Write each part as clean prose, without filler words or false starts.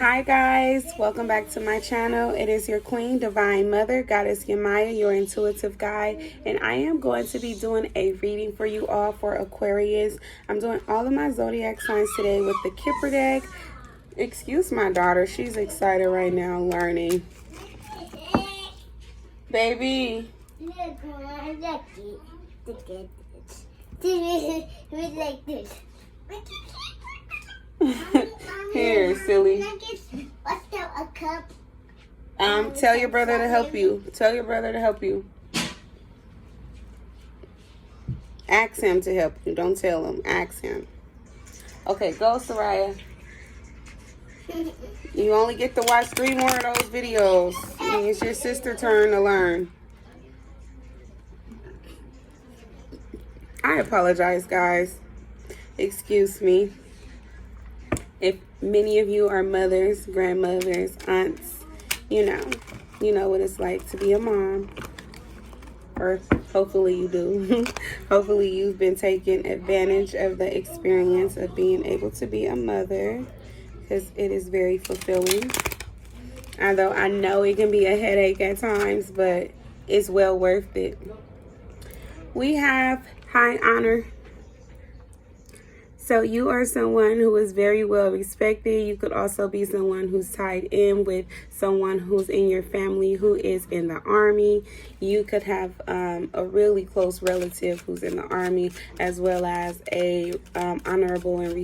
Hi guys, welcome back to my channel. It is your queen, divine mother, goddess Yamaya, your intuitive guide, and I am going to be doing a reading for you all for Aquarius. I'm doing all of my zodiac signs today with the Kipper deck. Excuse my daughter, she's excited right now learning. Baby. Here, silly. Tell your brother to help you. Tell your brother to help you. Ask him to help you. Don't tell him. Ask him. Okay, go, Soraya. You only get to watch 3 more of those videos. It's your sister's turn to learn. I apologize, guys. Excuse me. If many of you are mothers, grandmothers, aunts, you know what it's like to be a mom. Or hopefully you do. Hopefully you've been taking advantage of the experience of being able to be a mother, because it is very fulfilling. Although I know it can be a headache at times, but it's well worth it. We have high honor. So you are someone who is very well respected. You could also be someone who's tied in with someone who's in your family who is in the army. You could have a really close relative who's in the army, as well as a honorable and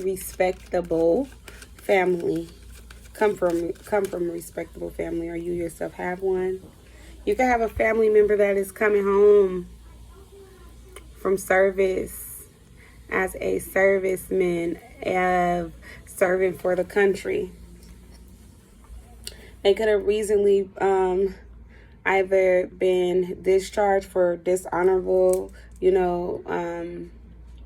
respectable family. Come from a respectable family, or you yourself have one. You could have a family member that is coming home from service, as a serviceman of serving for the country. They could have recently either been discharged for dishonorable,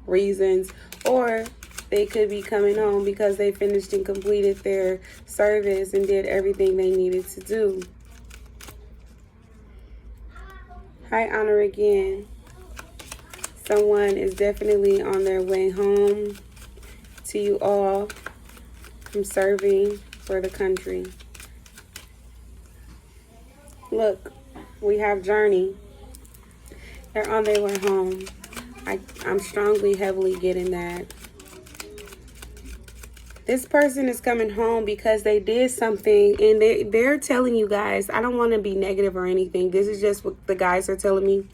reasons, or they could be coming home because they finished and completed their service and did everything they needed to do. High honor again. Someone is definitely on their way home to you all from serving for the country. Look, we have journey. They're on their way home. I'm strongly, heavily getting that. This person is coming home because they did something, and they're telling you guys, I don't want to be negative or anything. This is just what the guys are telling me.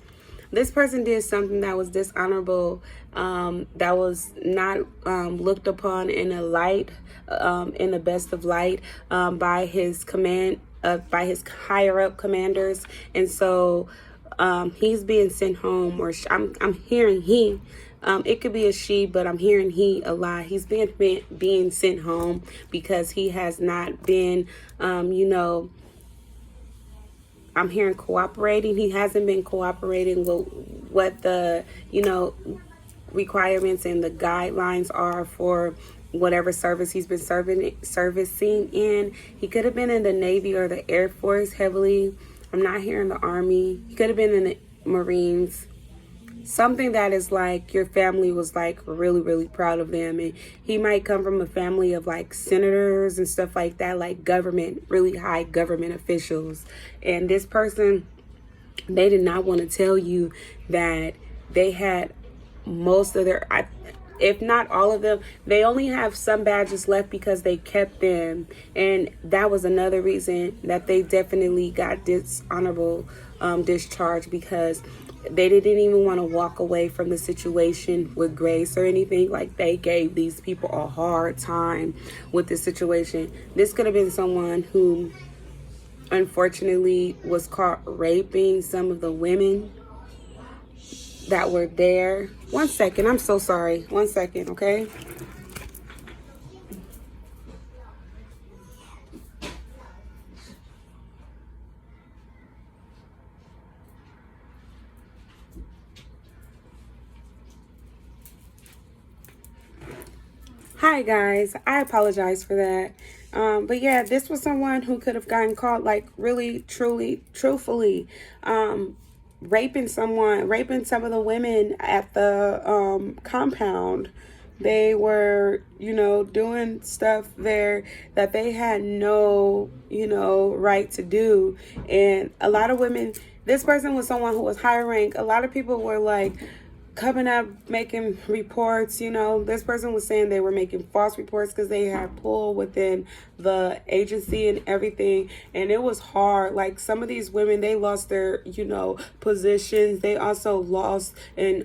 This person did something that was dishonorable, that was not looked upon in a light, in the best of light, by his by his higher up commanders, and so he's being sent home. Or I'm hearing he. It could be a she, but I'm hearing he a lot. He's being sent home because he has not been, I'm hearing cooperating. He hasn't been cooperating with what the, requirements and the guidelines are for whatever service he's been servicing in. He could have been in the Navy or the Air Force heavily. I'm not hearing the Army. He could have been in the Marines. Something that is like your family was like really, really proud of them. And he might come from a family of like senators and stuff like that, like government, really high government officials. And this person, they did not want to tell you that they had most of their, if not all of them, they only have some badges left because they kept them. And that was another reason that they definitely got dishonorable discharge, because they didn't even want to walk away from the situation with grace or anything. Like, they gave these people a hard time with the situation. This could have been someone who unfortunately was caught raping some of the women that were there. 1 second, I'm so sorry. 1 second, okay? Hi guys, I apologize for that. But yeah, this was someone who could have gotten caught, like, really, truly, truthfully, raping some of the women at the compound. They were, doing stuff there that they had no, right to do. And a lot of women, this person was someone who was high rank. A lot of people were like coming up making reports. This person was saying they were making false reports because they had pull within the agency and everything, and it was hard. Like, some of these women, they lost their positions. They also lost in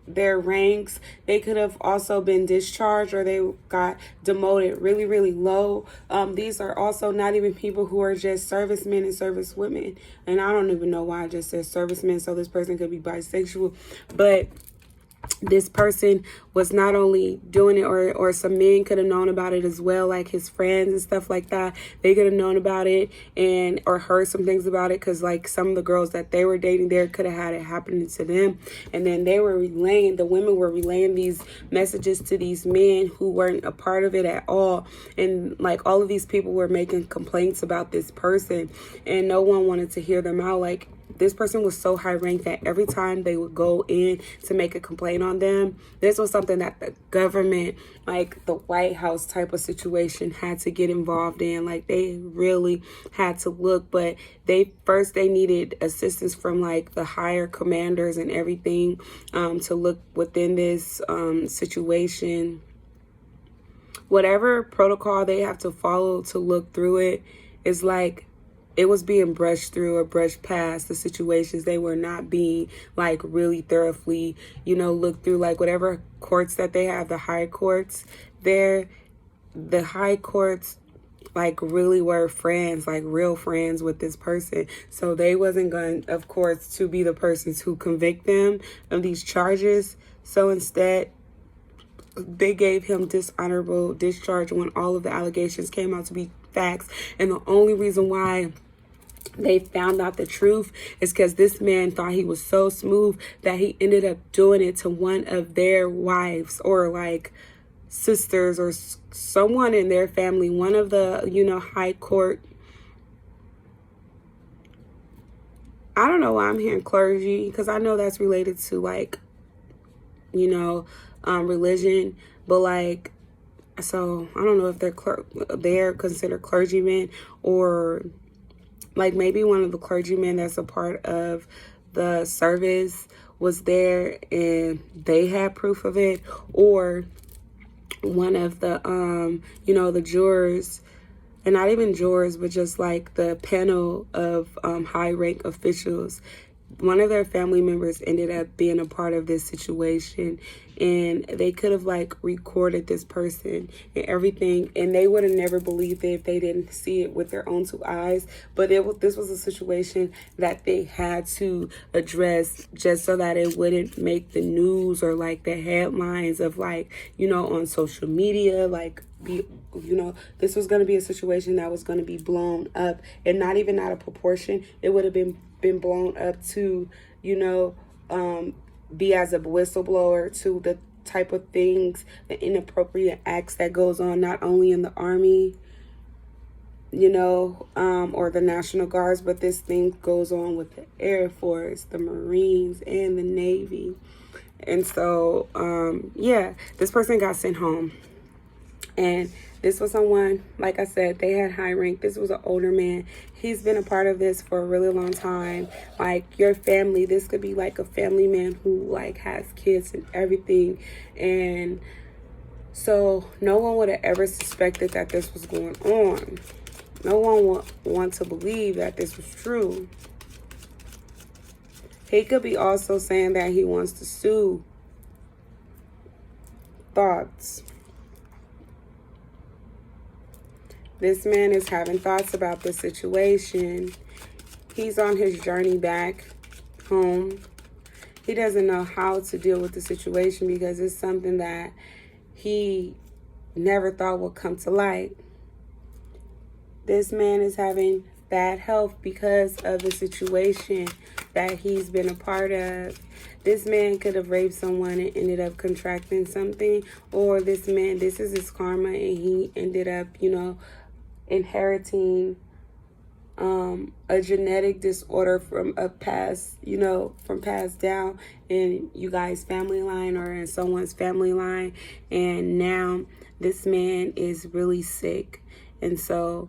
their ranks. They could have also been discharged, or they got demoted really, really low. These are also not even people who are just servicemen and servicewomen. And I don't even know why I just said servicemen, so this person could be bisexual. But this person was not only doing it, or some men could have known about it as well, like his friends and stuff like that. They could have known about it and or heard some things about it, because like some of the girls that they were dating there could have had it happening to them. And then the women were relaying these messages to these men who weren't a part of it at all. And like all of these people were making complaints about this person, and no one wanted to hear them out. Like, this person was so high ranked that every time they would go in to make a complaint on them, this was something that the government, like the White House type of situation, had to get involved in. Like, they really had to look, but they needed assistance from like the higher commanders and everything to look within this situation. Whatever protocol they have to follow to look through it is like, it was being brushed through or brushed past the situations. They were not being like really thoroughly, looked through. Like, whatever courts that they have, the high courts there, the high courts like really were friends, like real friends with this person. So they wasn't going, of course, to be the persons who convict them of these charges. So instead, they gave him dishonorable discharge when all of the allegations came out to be facts. And the only reason why they found out the truth is because this man thought he was so smooth that he ended up doing it to one of their wives, or like sisters, or someone in their family, one of the high court. I don't know why I'm hearing clergy, because I know that's related to like religion, but like, so I don't know if they're considered clergymen, or like maybe one of the clergymen that's a part of the service was there and they had proof of it, or one of the the jurors, and not even jurors, but just like the panel of high rank officials. One of their family members ended up being a part of this situation, and they could have like recorded this person and everything, and they would have never believed it if they didn't see it with their own two eyes. But this was a situation that they had to address, just so that it wouldn't make the news or like the headlines of like on social media. Like, this was going to be a situation that was going to be blown up, and not even out of proportion. It would have been blown up to be as a whistleblower to the type of things, the inappropriate acts that goes on not only in the Army or the National Guards, but this thing goes on with the Air Force, the Marines, and the Navy. And so this person got sent home. And this was someone, like I said, they had high rank. This was an older man. He's been a part of this for a really long time. Like, your family, this could be like a family man who like has kids and everything. And so no one would have ever suspected that this was going on. No one would want to believe that this was true. He could be also saying that he wants to sue. Thoughts. This man is having thoughts about the situation. He's on his journey back home. He doesn't know how to deal with the situation because it's something that he never thought would come to light. This man is having bad health because of the situation that he's been a part of. This man could have raped someone and ended up contracting something, or this is his karma, and he ended up, inheriting a genetic disorder from a past, from passed down in you guys' family line or in someone's family line. And now this man is really sick. And so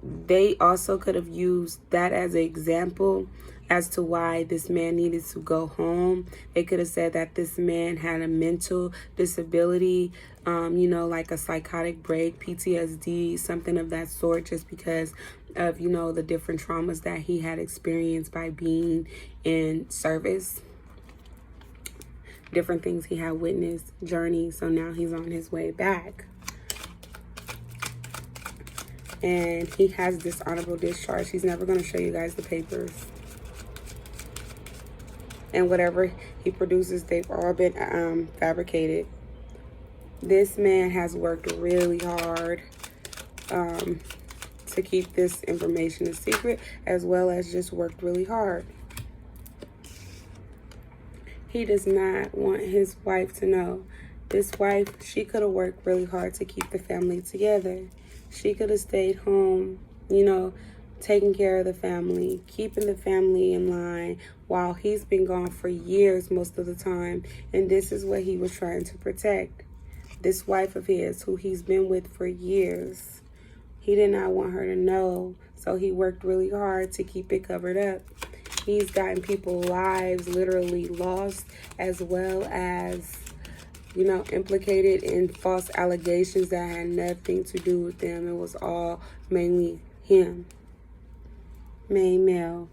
they also could have used that as an example as to why this man needed to go home. They could have said that this man had a mental disability, like a psychotic break, PTSD, something of that sort, just because of, the different traumas that he had experienced by being in service, different things he had witnessed, journey. So now he's on his way back. And he has dishonorable discharge. He's never going to show you guys the papers. And whatever he produces, they've all been fabricated. This man has worked really hard to keep this information a secret, as well as just worked really hard. He does not want his wife to know. This wife, she could have worked really hard to keep the family together. She could have stayed home, taking care of the family, keeping the family in line while he's been gone for years most of the time. And this is what he was trying to protect. This wife of his, who he's been with for years. He did not want her to know, so he worked really hard to keep it covered up. He's gotten people's lives literally lost, as well as implicated in false allegations that had nothing to do with them. It was all mainly him. Main male.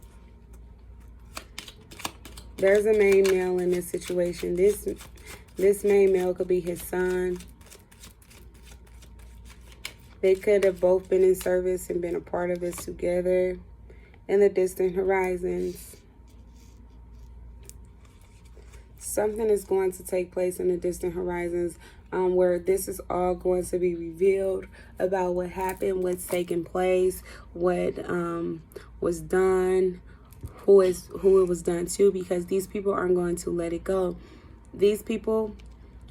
There's a main male in this situation. This main male could be his son. They could have both been in service and been a part of this together in the distant horizons. Something is going to take place in the distant horizons where this is all going to be revealed about what happened, what's taking place, what was done, who it was done to, because these people aren't going to let it go. These people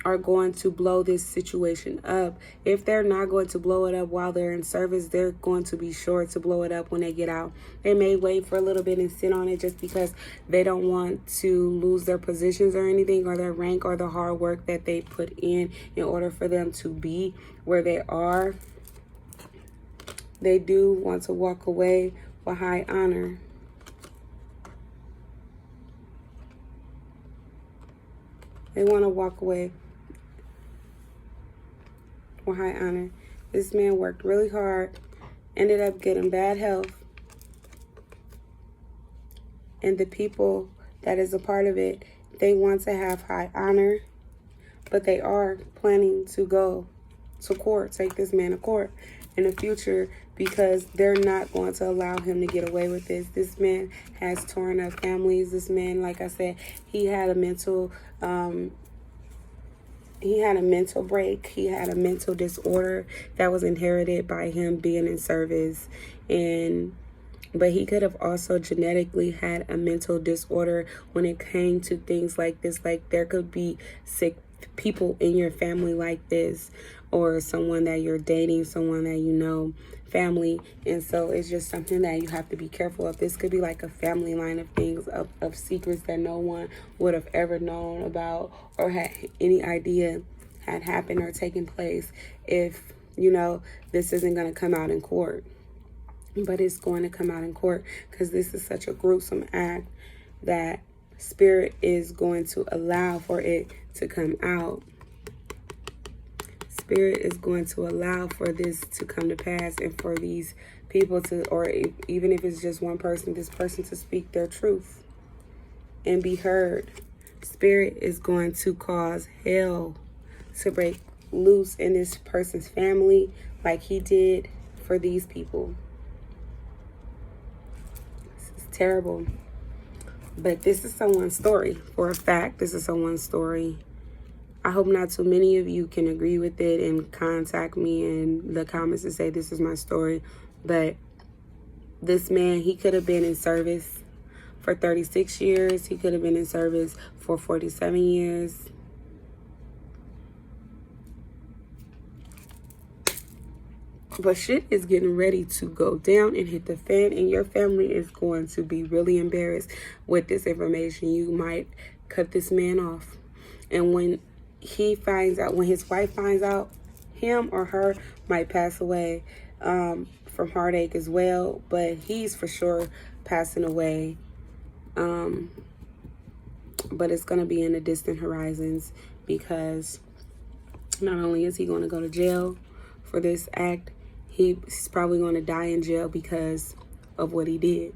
are going to blow this situation up. If they're not going to blow it up while they're in service, they're going to be sure to blow it up when they get out. They may wait for a little bit and sit on it just because they don't want to lose their positions or anything, or their rank, or the hard work that they put in order for them to be where they are. They do want to walk away with high honor. They want to walk away with high honor. This man worked really hard, ended up getting bad health, and the people that is a part of it, they want to have high honor, but they are planning to go to court, take this man to court in the future, because they're not going to allow him to get away with this. This man has torn up families. This man, like I said, he had a mental break. He had a mental disorder that was inherited by him being in service. But he could have also genetically had a mental disorder when it came to things like this. Like, there could be sick people in your family like this, or someone that you're dating, someone that family. And so it's just something that you have to be careful of. This could be like a family line of things, of secrets that no one would have ever known about or had any idea had happened or taken place if, this isn't going to come out in court. But it's going to come out in court, because this is such a gruesome act that Spirit is going to allow for it to come out. Spirit is going to allow for this to come to pass, and for these people to, or even if it's just one person, this person to speak their truth and be heard. Spirit is going to cause hell to break loose in this person's family like he did for these people. This is terrible. But this is someone's story. For a fact, this is someone's story. I hope not too many of you can agree with it and contact me in the comments and say this is my story. But this man, he could have been in service for 36 years. He could have been in service for 47 years. But shit is getting ready to go down and hit the fan, and your family is going to be really embarrassed with this information. You might cut this man off. And when he finds out, when his wife finds out, him or her might pass away from heartache as well. But he's for sure passing away. But it's going to be in the distant horizons, because not only is he going to go to jail for this act, he's probably going to die in jail because of what he did.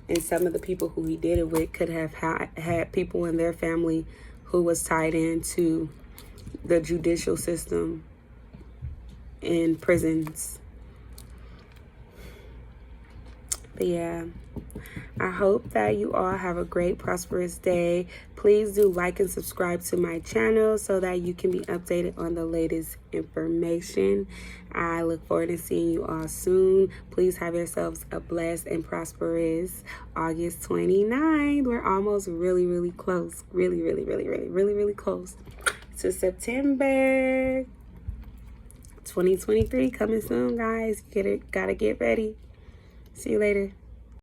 And some of the people who he did it with could have had people in their family who was tied into the judicial system in prisons. But yeah, I hope that you all have a great, prosperous day. Please do like and subscribe to my channel so that you can be updated on the latest information. I look forward to seeing you all soon. Please have yourselves a blessed and prosperous August 29th. We're almost really close. Really close to September 2023 coming soon, guys. Gotta get ready. See you later.